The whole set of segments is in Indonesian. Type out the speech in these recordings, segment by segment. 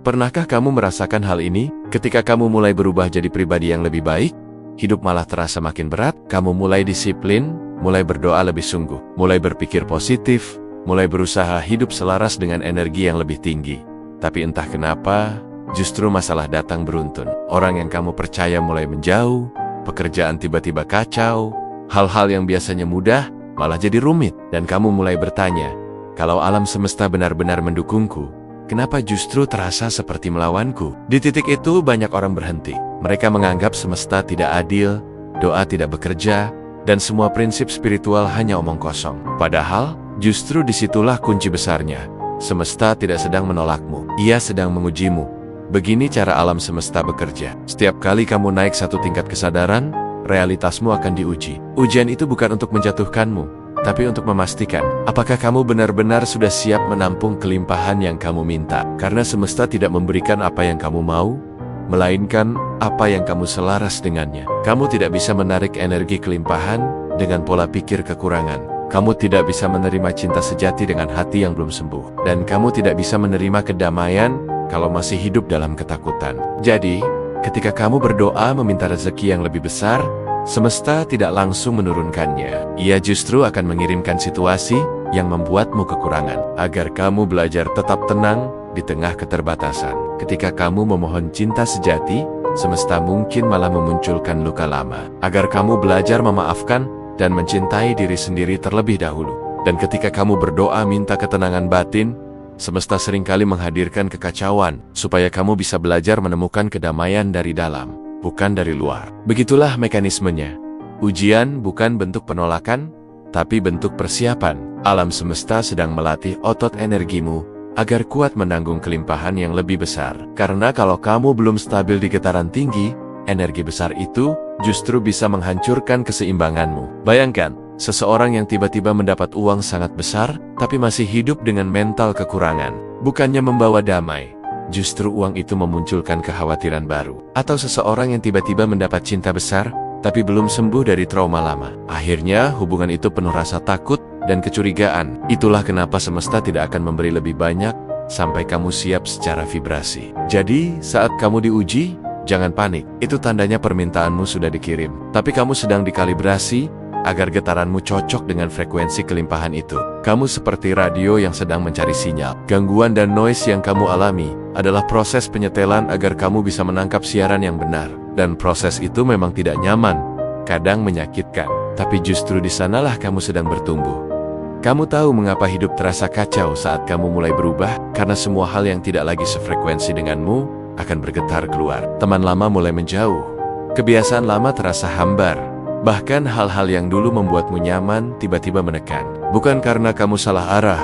Pernahkah kamu merasakan hal ini? Ketika kamu mulai berubah jadi pribadi yang lebih baik, hidup malah terasa makin berat. Kamu mulai disiplin, mulai berdoa lebih sungguh, mulai berpikir positif, mulai berusaha hidup selaras dengan energi yang lebih tinggi. Tapi entah kenapa, justru masalah datang beruntun. Orang yang kamu percaya mulai menjauh, pekerjaan tiba-tiba kacau, hal-hal yang biasanya mudah malah jadi rumit. Dan kamu mulai bertanya, kalau alam semesta benar-benar mendukungku, kenapa justru terasa seperti melawanku? Di titik itu banyak orang berhenti. Mereka menganggap semesta tidak adil, doa tidak bekerja, dan semua prinsip spiritual hanya omong kosong. Padahal, justru disitulah kunci besarnya. Semesta tidak sedang menolakmu, ia sedang mengujimu. Begini cara alam semesta bekerja. Setiap kali kamu naik satu tingkat kesadaran, realitasmu akan diuji. Ujian itu bukan untuk menjatuhkanmu, tapi untuk memastikan, apakah kamu benar-benar sudah siap menampung kelimpahan yang kamu minta. Karena semesta tidak memberikan apa yang kamu mau, melainkan apa yang kamu selaras dengannya. Kamu tidak bisa menarik energi kelimpahan dengan pola pikir kekurangan. Kamu tidak bisa menerima cinta sejati dengan hati yang belum sembuh. Dan kamu tidak bisa menerima kedamaian kalau masih hidup dalam ketakutan. Jadi, ketika kamu berdoa meminta rezeki yang lebih besar, semesta tidak langsung menurunkannya. Ia justru akan mengirimkan situasi yang membuatmu kekurangan, agar kamu belajar tetap tenang di tengah keterbatasan. Ketika kamu memohon cinta sejati, semesta mungkin malah memunculkan luka lama, agar kamu belajar memaafkan dan mencintai diri sendiri terlebih dahulu. Dan ketika kamu berdoa minta ketenangan batin, semesta seringkali menghadirkan kekacauan, supaya kamu bisa belajar menemukan kedamaian dari dalam, bukan dari luar. Begitulah mekanismenya. Ujian bukan bentuk penolakan, tapi bentuk persiapan. Alam semesta sedang melatih otot energimu agar kuat menanggung kelimpahan yang lebih besar. Karena kalau kamu belum stabil di getaran tinggi, energi besar itu justru bisa menghancurkan keseimbanganmu. Bayangkan, seseorang yang tiba-tiba mendapat uang sangat besar, tapi masih hidup dengan mental kekurangan. Bukannya membawa damai, justru uang itu memunculkan kekhawatiran baru. Atau seseorang yang tiba-tiba mendapat cinta besar, tapi belum sembuh dari trauma lama. Akhirnya, hubungan itu penuh rasa takut dan kecurigaan. Itulah kenapa semesta tidak akan memberi lebih banyak sampai kamu siap secara vibrasi. Jadi, saat kamu diuji, jangan panik. Itu tandanya permintaanmu sudah dikirim. Tapi kamu sedang dikalibrasi agar getaranmu cocok dengan frekuensi kelimpahan itu. Kamu seperti radio yang sedang mencari sinyal. Gangguan dan noise yang kamu alami adalah proses penyetelan agar kamu bisa menangkap siaran yang benar. Dan proses itu memang tidak nyaman, kadang menyakitkan. Tapi justru di sanalah kamu sedang bertumbuh. Kamu tahu mengapa hidup terasa kacau saat kamu mulai berubah? Karena semua hal yang tidak lagi sefrekuensi denganmu akan bergetar keluar. Teman lama mulai menjauh. Kebiasaan lama terasa hambar. Bahkan hal-hal yang dulu membuatmu nyaman tiba-tiba menekan. Bukan karena kamu salah arah,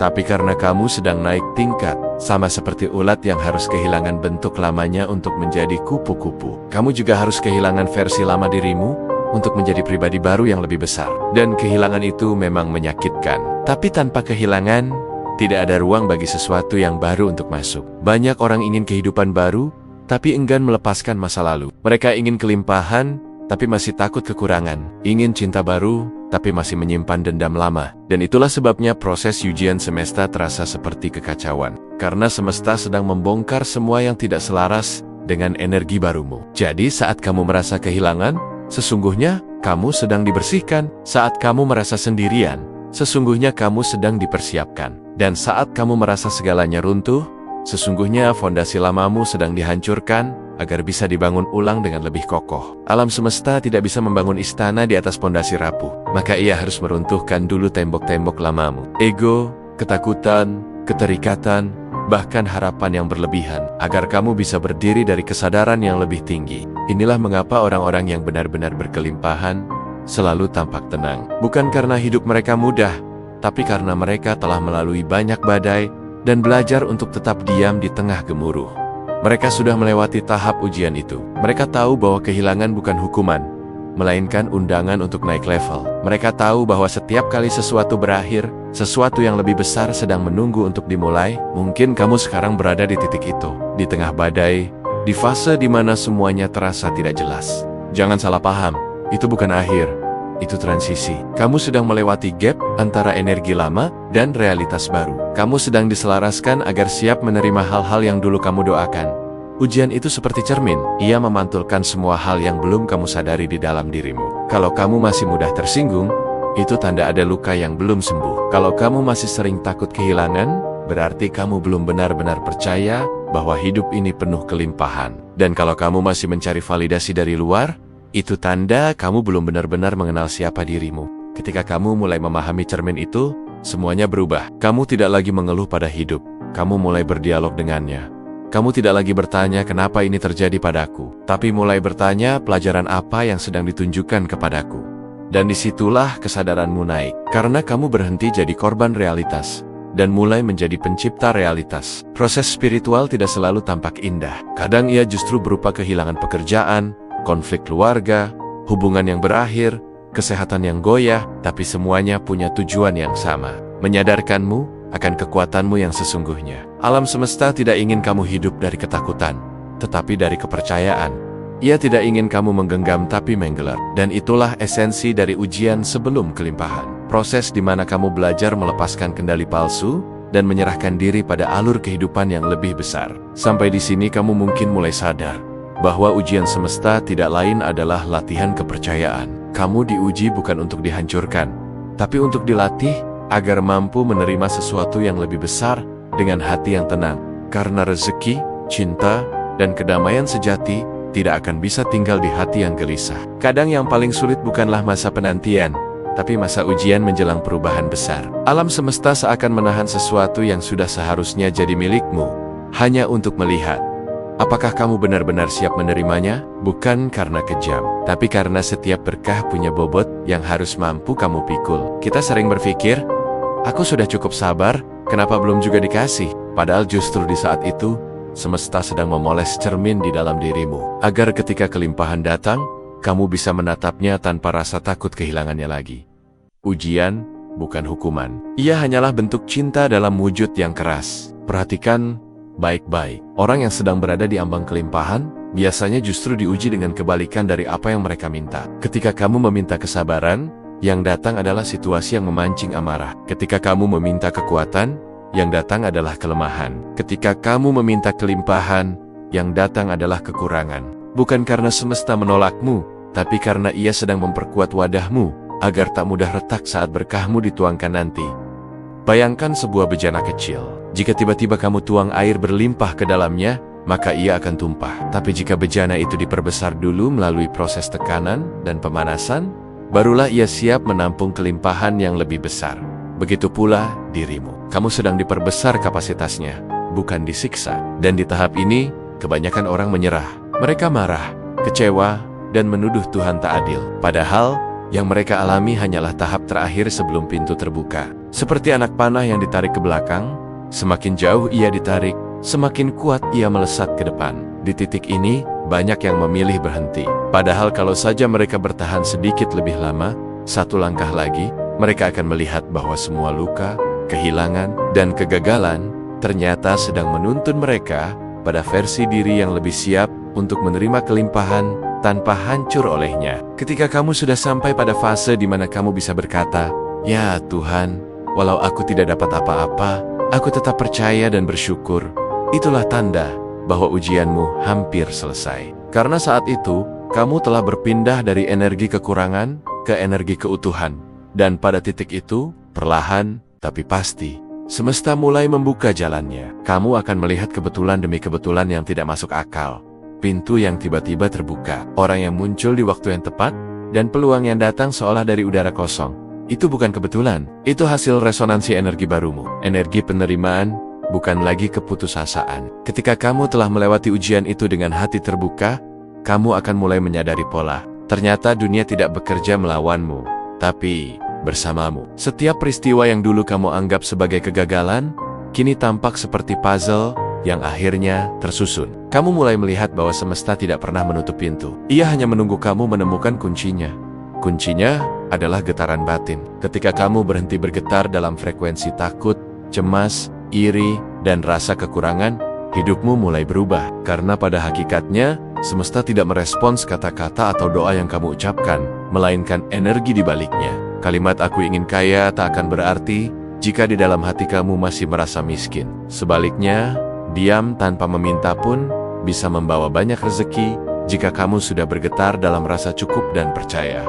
tapi karena kamu sedang naik tingkat. Sama seperti ulat yang harus kehilangan bentuk lamanya untuk menjadi kupu-kupu. Kamu juga harus kehilangan versi lama dirimu untuk menjadi pribadi baru yang lebih besar. Dan kehilangan itu memang menyakitkan. Tapi tanpa kehilangan, tidak ada ruang bagi sesuatu yang baru untuk masuk. Banyak orang ingin kehidupan baru, tapi enggan melepaskan masa lalu. Mereka ingin kelimpahan, tapi masih takut kekurangan. Ingin cinta baru, tapi masih menyimpan dendam lama. Dan itulah sebabnya proses ujian semesta terasa seperti kekacauan. Karena semesta sedang membongkar semua yang tidak selaras dengan energi barumu. Jadi saat kamu merasa kehilangan, sesungguhnya kamu sedang dibersihkan. Saat kamu merasa sendirian, sesungguhnya kamu sedang dipersiapkan. Dan saat kamu merasa segalanya runtuh, sesungguhnya fondasi lamamu sedang dihancurkan agar bisa dibangun ulang dengan lebih kokoh. Alam semesta tidak bisa membangun istana di atas fondasi rapuh. Maka ia harus meruntuhkan dulu tembok-tembok lamamu. Ego, ketakutan, keterikatan, bahkan harapan yang berlebihan, agar kamu bisa berdiri dari kesadaran yang lebih tinggi. Inilah mengapa orang-orang yang benar-benar berkelimpahan selalu tampak tenang. Bukan karena hidup mereka mudah, tapi karena mereka telah melalui banyak badai dan belajar untuk tetap diam di tengah gemuruh. Mereka sudah melewati tahap ujian itu. Mereka tahu bahwa kehilangan bukan hukuman, melainkan undangan untuk naik level. Mereka tahu bahwa setiap kali sesuatu berakhir, sesuatu yang lebih besar sedang menunggu untuk dimulai. Mungkin kamu sekarang berada di titik itu, di tengah badai, di fase di mana semuanya terasa tidak jelas. Jangan salah paham, itu bukan akhir. itu transisi. Kamu sedang melewati gap antara energi lama dan realitas baru. Kamu sedang diselaraskan agar siap menerima hal-hal yang dulu kamu doakan. Ujian itu seperti cermin, ia memantulkan semua hal yang belum kamu sadari di dalam dirimu. Kalau kamu masih mudah tersinggung, itu tanda ada luka yang belum sembuh. Kalau kamu masih sering takut kehilangan, berarti kamu belum benar-benar percaya bahwa hidup ini penuh kelimpahan. Dan kalau kamu masih mencari validasi dari luar, itu tanda kamu belum benar-benar mengenal siapa dirimu. Ketika kamu mulai memahami cermin itu, semuanya berubah. Kamu tidak lagi mengeluh pada hidup, kamu mulai berdialog dengannya. Kamu tidak lagi bertanya kenapa ini terjadi padaku, tapi mulai bertanya pelajaran apa yang sedang ditunjukkan kepadaku. Dan disitulah kesadaranmu naik, karena kamu berhenti jadi korban realitas dan mulai menjadi pencipta realitas. Proses spiritual tidak selalu tampak indah. Kadang ia justru berupa kehilangan pekerjaan, konflik keluarga, hubungan yang berakhir, kesehatan yang goyah, tapi semuanya punya tujuan yang sama, menyadarkanmu akan kekuatanmu yang sesungguhnya. Alam semesta tidak ingin kamu hidup dari ketakutan, tetapi dari kepercayaan. Ia tidak ingin kamu menggenggam tapi menggelar. Dan itulah esensi dari ujian sebelum kelimpahan. Proses di mana kamu belajar melepaskan kendali palsu dan menyerahkan diri pada alur kehidupan yang lebih besar. Sampai di sini kamu mungkin mulai sadar bahwa ujian semesta tidak lain adalah latihan kepercayaan. Kamu diuji bukan untuk dihancurkan, tapi untuk dilatih agar mampu menerima sesuatu yang lebih besar dengan hati yang tenang. Karena rezeki, cinta, dan kedamaian sejati tidak akan bisa tinggal di hati yang gelisah. Kadang yang paling sulit bukanlah masa penantian, tapi masa ujian menjelang perubahan besar. Alam semesta seakan menahan sesuatu yang sudah seharusnya jadi milikmu, hanya untuk melihat apakah kamu benar-benar siap menerimanya. Bukan karena kejam, tapi karena setiap berkah punya bobot yang harus mampu kamu pikul. Kita sering berpikir, aku sudah cukup sabar, kenapa belum juga dikasih? Padahal justru di saat itu, semesta sedang memoles cermin di dalam dirimu, agar ketika kelimpahan datang, kamu bisa menatapnya tanpa rasa takut kehilangannya lagi. Ujian bukan hukuman. Ia hanyalah bentuk cinta dalam wujud yang keras. Perhatikan baik-baik. Orang yang sedang berada di ambang kelimpahan, biasanya justru diuji dengan kebalikan dari apa yang mereka minta. Ketika kamu meminta kesabaran, yang datang adalah situasi yang memancing amarah. Ketika kamu meminta kekuatan, yang datang adalah kelemahan. Ketika kamu meminta kelimpahan, yang datang adalah kekurangan. Bukan karena semesta menolakmu, tapi karena ia sedang memperkuat wadahmu, agar tak mudah retak saat berkahmu dituangkan nanti. Bayangkan sebuah bejana kecil. Jika tiba-tiba kamu tuang air berlimpah ke dalamnya, maka ia akan tumpah. Tapi jika bejana itu diperbesar dulu melalui proses tekanan dan pemanasan, barulah ia siap menampung kelimpahan yang lebih besar. Begitu pula dirimu. Kamu sedang diperbesar kapasitasnya, bukan disiksa. Dan di tahap ini, kebanyakan orang menyerah. Mereka marah, kecewa, dan menuduh Tuhan tak adil. Padahal, yang mereka alami hanyalah tahap terakhir sebelum pintu terbuka. Seperti anak panah yang ditarik ke belakang, semakin jauh ia ditarik, semakin kuat ia melesat ke depan. Di titik ini, banyak yang memilih berhenti. Padahal kalau saja mereka bertahan sedikit lebih lama, satu langkah lagi, mereka akan melihat bahwa semua luka, kehilangan, dan kegagalan ternyata sedang menuntun mereka pada versi diri yang lebih siap untuk menerima kelimpahan tanpa hancur olehnya. Ketika kamu sudah sampai pada fase di mana kamu bisa berkata, "Ya Tuhan, walau aku tidak dapat apa-apa, aku tetap percaya dan bersyukur," itulah tanda bahwa ujianmu hampir selesai. Karena saat itu, kamu telah berpindah dari energi kekurangan ke energi keutuhan. Dan pada titik itu, perlahan tapi pasti, semesta mulai membuka jalannya. Kamu akan melihat kebetulan demi kebetulan yang tidak masuk akal. Pintu yang tiba-tiba terbuka, orang yang muncul di waktu yang tepat, dan peluang yang datang seolah dari udara kosong. Itu bukan kebetulan, itu hasil resonansi energi barumu. Energi penerimaan, bukan lagi keputusasaan. Ketika kamu telah melewati ujian itu dengan hati terbuka, kamu akan mulai menyadari pola. Ternyata dunia tidak bekerja melawanmu, tapi bersamamu. Setiap peristiwa yang dulu kamu anggap sebagai kegagalan, kini tampak seperti puzzle yang akhirnya tersusun. Kamu mulai melihat bahwa semesta tidak pernah menutup pintu. Ia hanya menunggu kamu menemukan kuncinya. Kuncinya adalah getaran batin. Ketika kamu berhenti bergetar dalam frekuensi takut, cemas, iri, dan rasa kekurangan, hidupmu mulai berubah. Karena pada hakikatnya, Semesta tidak merespons kata-kata atau doa yang kamu ucapkan, melainkan energi di baliknya. Kalimat "aku ingin kaya" tak akan berarti jika di dalam hati kamu masih merasa miskin. Sebaliknya, diam tanpa meminta pun bisa membawa banyak rezeki jika kamu sudah bergetar dalam rasa cukup dan percaya.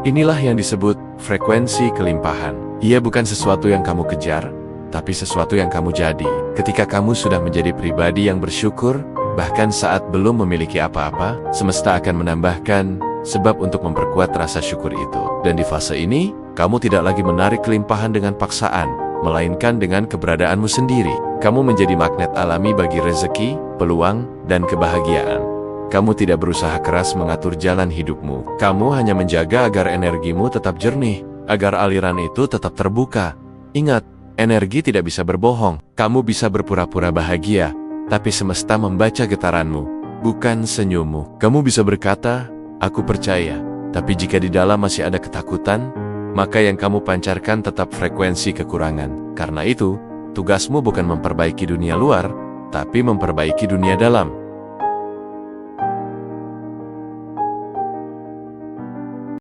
Inilah yang disebut frekuensi kelimpahan. Ia bukan sesuatu yang kamu kejar, tapi sesuatu yang kamu jadi. Ketika kamu sudah menjadi pribadi yang bersyukur, bahkan saat belum memiliki apa-apa, semesta akan menambahkan sebab untuk memperkuat rasa syukur itu. Dan di fase ini, kamu tidak lagi menarik kelimpahan dengan paksaan, melainkan dengan keberadaanmu sendiri. Kamu menjadi magnet alami bagi rezeki, peluang, dan kebahagiaan. Kamu tidak berusaha keras mengatur jalan hidupmu. Kamu hanya menjaga agar energimu tetap jernih, agar aliran itu tetap terbuka. Ingat, energi tidak bisa berbohong. Kamu bisa berpura-pura bahagia, tapi semesta membaca getaranmu, bukan senyummu. Kamu bisa berkata, "Aku percaya," tapi jika di dalam masih ada ketakutan, maka yang kamu pancarkan tetap frekuensi kekurangan. Karena itu, tugasmu bukan memperbaiki dunia luar, tapi memperbaiki dunia dalam.